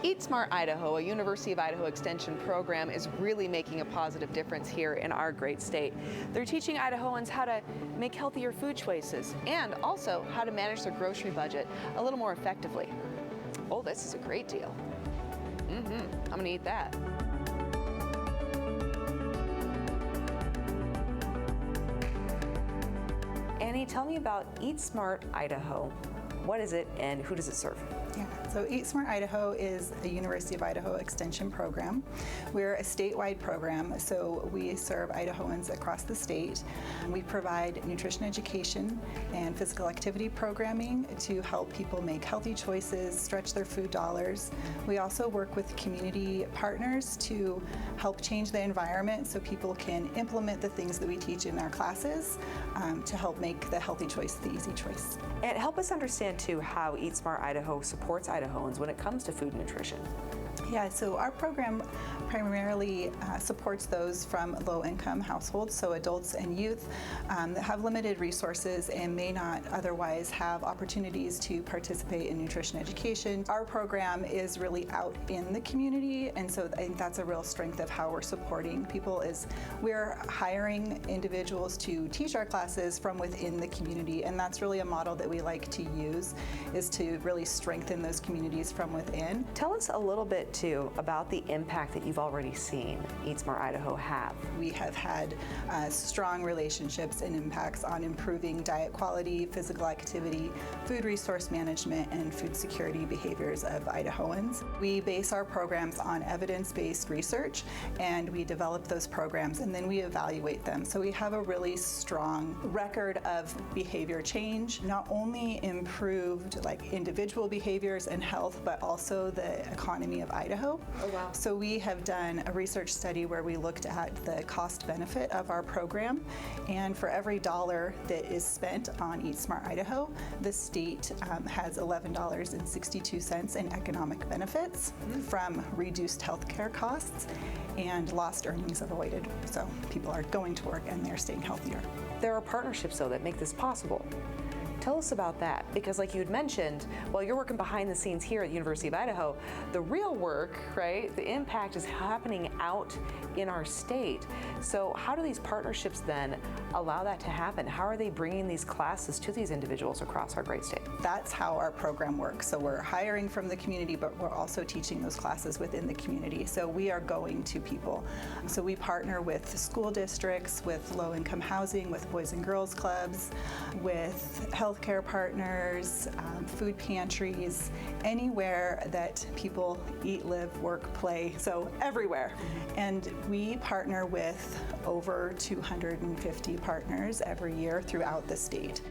Eat Smart Idaho, a University of Idaho Extension program, is really making a positive difference here in our great state. They're teaching Idahoans how to make healthier food choices and also how to manage their grocery budget a little more effectively. Oh, this is a great deal. I'm gonna eat that. Annie, tell me about Eat Smart Idaho. What is it and who does it serve? Yeah, so Eat Smart Idaho is a University of Idaho Extension program. We're a statewide program, so we serve Idahoans across the state. We provide nutrition education and physical activity programming to help people make healthy choices, stretch their food dollars. We also work with community partners to help change the environment so people can implement the things that we teach in our classes to help make the healthy choice the easy choice. And help us understand too how Eat Smart Idaho supports Idahoans when it comes to food nutrition. Yeah, so our program primarily supports those from low-income households, so adults and youth that have limited resources and may not otherwise have opportunities to participate in nutrition education. Our program is really out in the community, and so I think that's a real strength of how we're supporting people is we're hiring individuals to teach our classes from within the community, and that's really a model that we like to use, is to really strengthen those communities from within. Tell us a little bit too about the impact that you've already seen Eat Smart Idaho have. We have had strong relationships and impacts on improving diet quality, physical activity, food resource management, and food security behaviors of Idahoans. We base our programs on evidence-based research, and we develop those programs and then we evaluate them. So we have a really strong record of behavior change, not only improved like individual behaviors and health, but also the economy of Idaho. Oh, wow. So we have done a research study where we looked at the cost benefit of our program, and for every dollar that is spent on Eat Smart Idaho, the state has $11.62 in economic benefits from reduced healthcare costs and lost earnings avoided. So people are going to work and they're staying healthier. There are partnerships though that make this possible. Tell us about that, because like you had mentioned, while you're working behind the scenes here at the University of Idaho, the real work, right, the impact is happening out in our state. So how do these partnerships then allow that to happen? How are they bringing these classes to these individuals across our great state? That's how our program works. So we're hiring from the community, but we're also teaching those classes within the community. So we are going to people. So we partner with school districts, with low-income housing, with Boys and Girls Clubs, with healthcare partners, food pantries, anywhere that people eat, live, work, play, so everywhere. And we partner with over 250 partners every year throughout the state.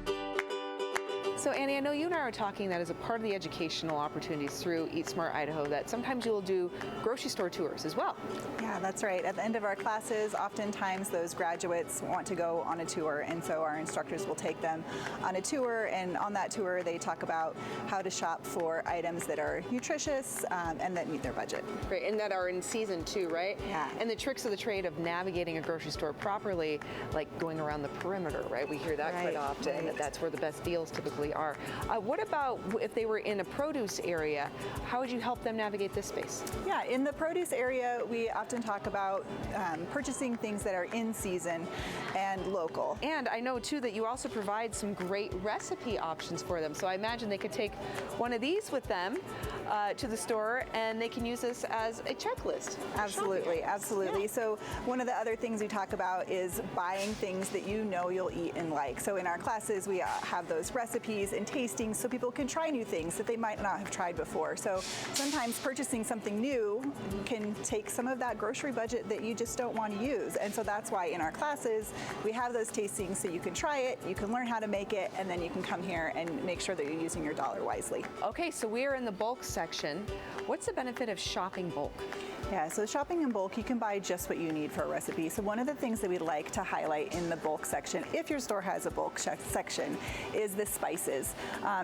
So Annie, I know you and I are talking that as a part of the educational opportunities through Eat Smart Idaho that sometimes you'll do grocery store tours as well. Yeah, that's right. At the end of our classes, oftentimes those graduates want to go on a tour, and so our instructors will take them on a tour, and on that tour they talk about how to shop for items that are nutritious and that meet their budget. Great, and that are in season too, right? Yeah. And the tricks of the trade of navigating a grocery store properly, like going around the perimeter, right? We hear that quite often, that that's where the best deals typically are. What about if they were in a produce area? How would you help them navigate this space? Yeah, in the produce area, we often talk about purchasing things that are in season and local. And I know too that you also provide some great recipe options for them. So I imagine they could take one of these with them to the store and they can use this as a checklist. Absolutely, absolutely. Yeah. So one of the other things we talk about is buying things that you know you'll eat and like. So in our classes, we have those recipes and tastings so people can try new things that they might not have tried before. So sometimes purchasing something new can take some of that grocery budget that you just don't want to use. And so that's why in our classes, we have those tastings so you can try it, you can learn how to make it, and then you can come here and make sure that you're using your dollar wisely. Okay, so we are in the bulk section. What's the benefit of shopping bulk? Yeah, so shopping in bulk, you can buy just what you need for a recipe. So one of the things that we like to highlight in the bulk section, if your store has a bulk section, is the spices.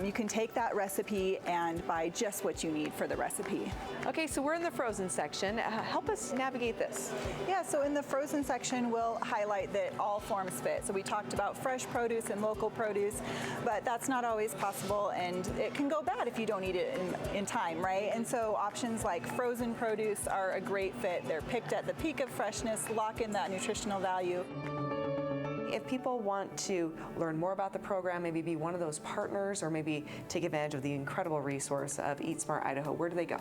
You can take that recipe and buy just what you need for the recipe. Okay, so we're in the frozen section. Help us navigate this. Yeah, so in the frozen section, we'll highlight that all forms fit. So we talked about fresh produce and local produce, but that's not always possible, and it can go bad if you don't eat it in time. time, right? And so options like frozen produce are a great fit. They're picked at the peak of freshness, lock in that nutritional value. If people want to learn more about the program, maybe be one of those partners, or maybe take advantage of the incredible resource of Eat Smart Idaho, where do they go?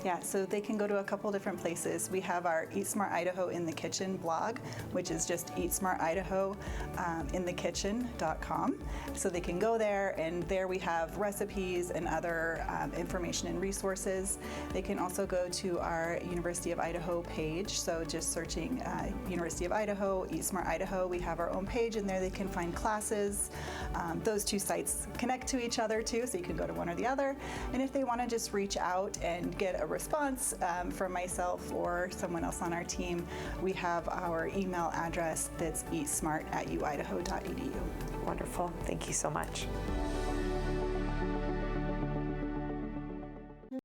Yeah, so they can go to a couple different places. We have our Eat Smart Idaho in the Kitchen blog, which is just eatsmartidaho.inthekitchen.com. So they can go there, and there we have recipes and other information and resources. They can also go to our University of Idaho page. So just searching University of Idaho, Eat Smart Idaho, we have our own page, and there they can find classes. Those two sites connect to each other too, so you can go to one or the other. And if they want to just reach out and get a response from myself or someone else on our team, we have our email address that's eatsmart@uidaho.edu. Wonderful. Thank you so much.